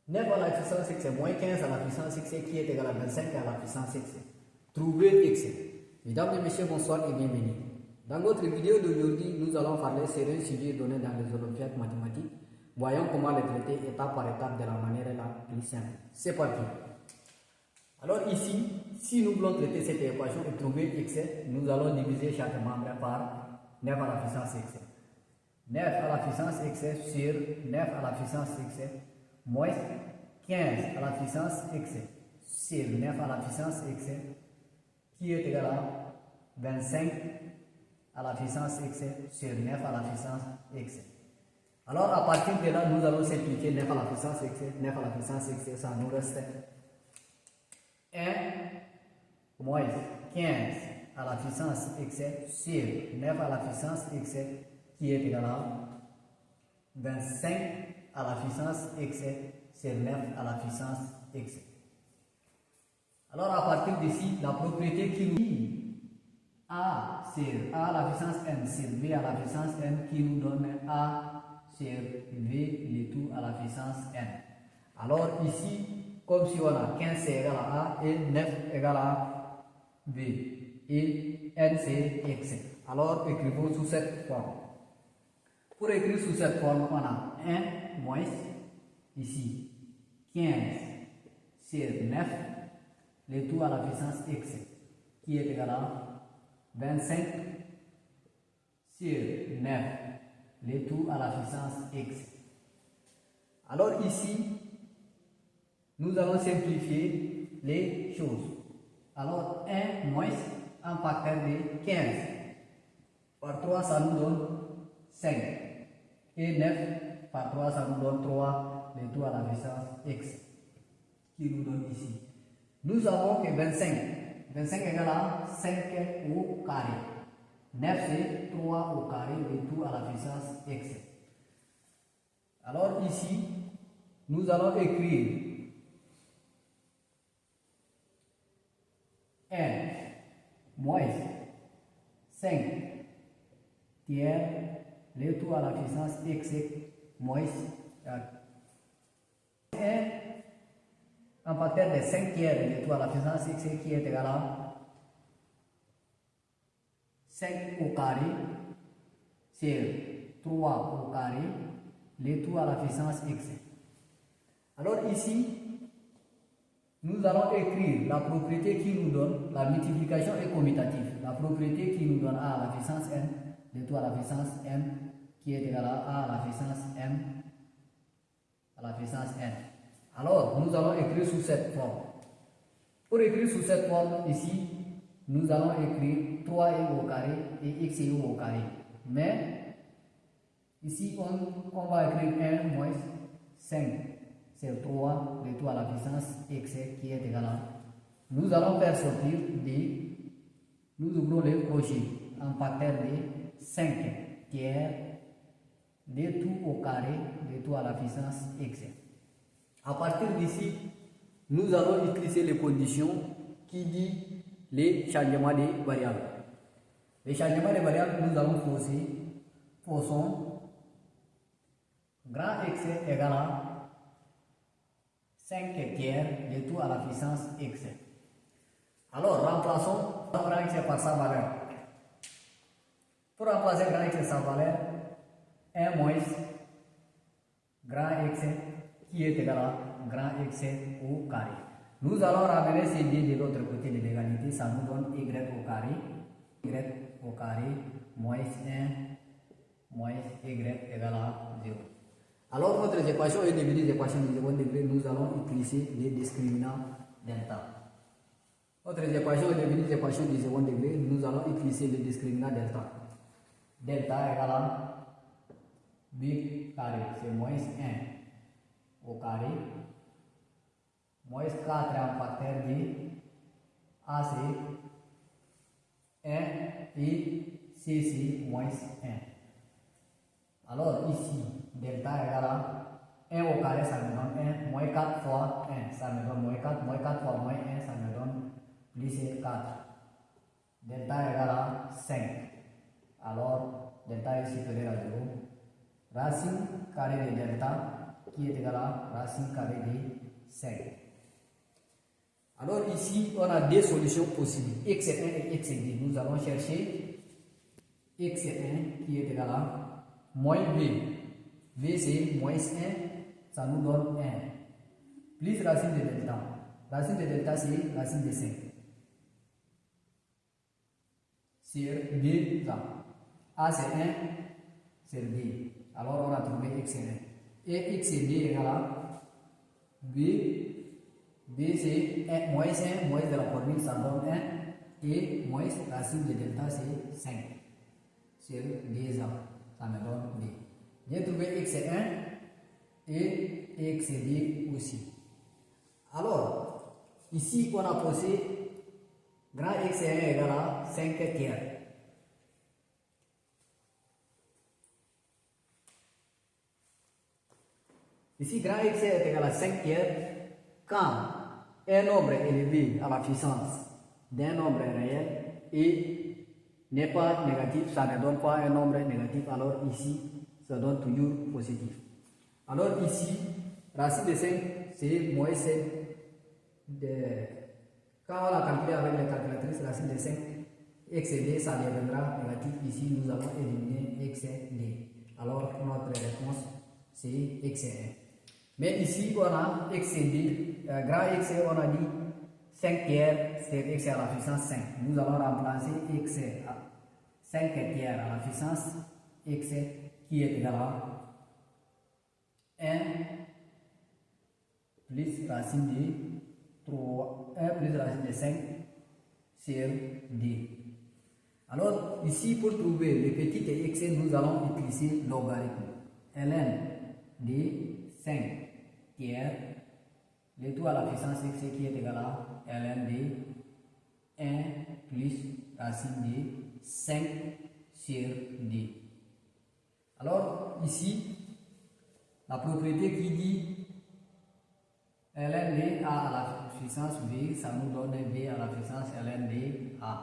9 à la puissance x moins 15 à la puissance x qui est égal à 25 à la puissance x. Trouvez x. Mesdames et messieurs, bonsoir et bienvenue. Dans notre vidéo d'aujourd'hui, nous allons parler sur un sujet donné dans les olympiades mathématiques. Voyons comment le traiter étape par étape de la manière la plus simple. C'est parti. Alors ici, si nous voulons traiter cette équation et trouver x, nous allons diviser chaque membre par 9 à la puissance x. 9 à la puissance x sur 9 à la puissance x moins 15 à la puissance x sur 9 à la puissance x qui est égal à 25 à la puissance x sur 9 à la puissance x. Alors à partir de là, nous allons simplifier 9 à la puissance x, 9 à la puissance x, ça nous reste 1 moins 15 à la puissance x sur 9 à la puissance x qui est égal à 25 à la puissance x sur 9 à la puissance x. Alors à partir d'ici, la propriété qui nous dit a sur a à la puissance n sur v à la puissance n qui nous donne a sur v le tout à la puissance n. Alors ici, comme si on a 15 c'est égal à a et 9 égal à v et n c'est x. Alors écrivons sous cette forme. Pour écrire sous cette forme, on a 1 moins ici 15 sur 9 le tout à la puissance x qui est égal à 25 sur 9 le tout à la puissance x. Alors ici, nous allons simplifier les choses. Alors 1 moins un facteur de 15 par 3 ça nous donne 5 et 9 par 3 ça nous donne 3 le tout à la puissance x qui nous donne ici. Nous avons que 25 égale à 5 au carré. 9 c'est 3 au carré le tout à la puissance x. Alors ici, nous allons écrire 1 moins 5 tiers le tout à la puissance x moins 1 un facteur de 5 tiers le tout à la puissance x qui est égal à 5 au carré sur 3 au carré le tout à la puissance x. Alors ici, nous allons écrire la propriété qui nous donne la multiplication est commutative. La propriété qui nous donne a à la puissance n le tout à la puissance m qui est égal à a à la puissance m à la puissance n. Alors, nous allons écrire sous cette forme. Pour écrire sous cette forme, ici, nous allons écrire 3e au carré et xe au carré. Mais, ici, on va écrire 1 moins 5 sur 3 le tout à la puissance x qui est égal à. Nous allons faire sortir nous ouvrons le crochet en facteur de 5 tiers le tout au carré le tout à la puissance x. À partir d'ici, nous allons utiliser les conditions qui disent les changements des variables. Les changements des variables, nous allons forçons grand x égale à 5 tiers de tout à la puissance x. Alors, remplaçons grand x par sa valeur. Pour remplacer grand x par sa valeur, 1 moins grand x qui est égal à grand x au carré. Nous allons ramener ces deux de l'autre côté de l'égalité, ça nous donne y au carré moins 1 moins y égale à 0. Alors notre équation est devenue l'équation du second degré, nous allons utiliser les discriminants delta. Notre équation est devenue l'équation du second degré, nous allons utiliser les discriminants delta. Delta égale à b carré, c'est moins 1 au carré, moins 4 en facteur de a c'est 1 et c c'est moins 1. Alors ici, delta égale à 1 au carré, ça me donne 1, moins 4 fois 1, ça me donne moins 4, moins 4 fois moins 1, ça me donne plus 4. Delta égale à 5. Alors, delta est supérieur à 0. Racine carrée de delta qui est égal à racine carrée de 5. Alors ici, on a deux solutions possibles, x est 1 et x est 2. Nous allons chercher x est 1 qui est égal à moins b. b c'est moins 1, ça nous donne 1. Plus racine de delta. Racine de delta c'est racine de 5. Sur 2 là. A c'est 1 sur b. Alors on a trouvé x est 1. Et x est b égale à b. B c'est 1, moins 1, moins de la formule, ça donne 1. Et moins racine de delta c'est 5. Sur 2 ans, ça me donne b. J'ai trouvé x est 1 et x est 2 aussi. Alors, ici on a posé grand x est 1 égale à 5 tiers. Ici, grand x est égal à 5 tiers quand un nombre est élevé à la puissance d'un nombre réel et n'est pas négatif, ça ne donne pas un nombre négatif, alors ici, ça donne toujours positif. Alors ici, racine de 5, c'est moins 5. Quand on a calculé avec la calculatrice, racine de 5, x et d, ça deviendra négatif. Ici, nous allons éliminer x et d. Alors, notre réponse, c'est x et 1. Mais ici, on a x et d, grand x, on a dit 5 tiers, c'est x à la puissance 5. Nous allons remplacer x à 5 tiers à la puissance x qui est égal à 1 plus racine de 3, 1 plus racine de 5 sur d. Alors, ici, pour trouver le petit x, nous allons utiliser logarithme. Ln de 5 tiers, le tout à la puissance x qui est égal à ln de 1 plus racine de 5 sur d. Alors ici, la propriété qui dit ln de a à la puissance v, ça nous donne v à la puissance ln de a.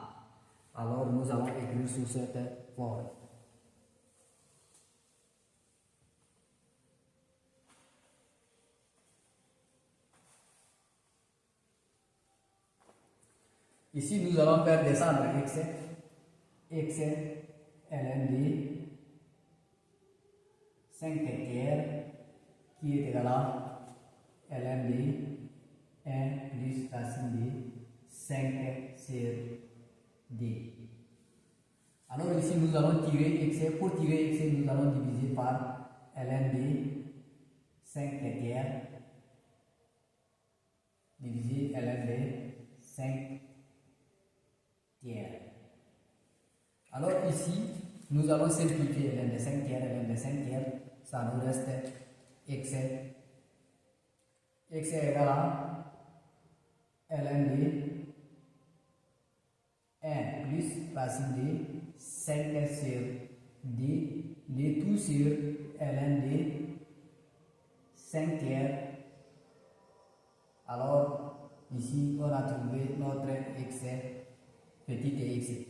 Alors nous allons écrire sous cette forme. Ici, nous allons faire descendre x ln de 5 tiers qui est égal à ln de 1 plus racine de 5 sur d. Alors ici, nous allons tirer x. Pour tirer x, nous allons diviser par ln de 5 tiers diviser ln de 5 tiers. Alors ici, nous allons simplifier ln de 5 tiers, ln de 5 tiers, ça nous reste x. X est égal à ln de 1 plus racine de 5 sur d, le tout sur ln de 5 tiers. Alors ici, on a trouvé notre x, petit x.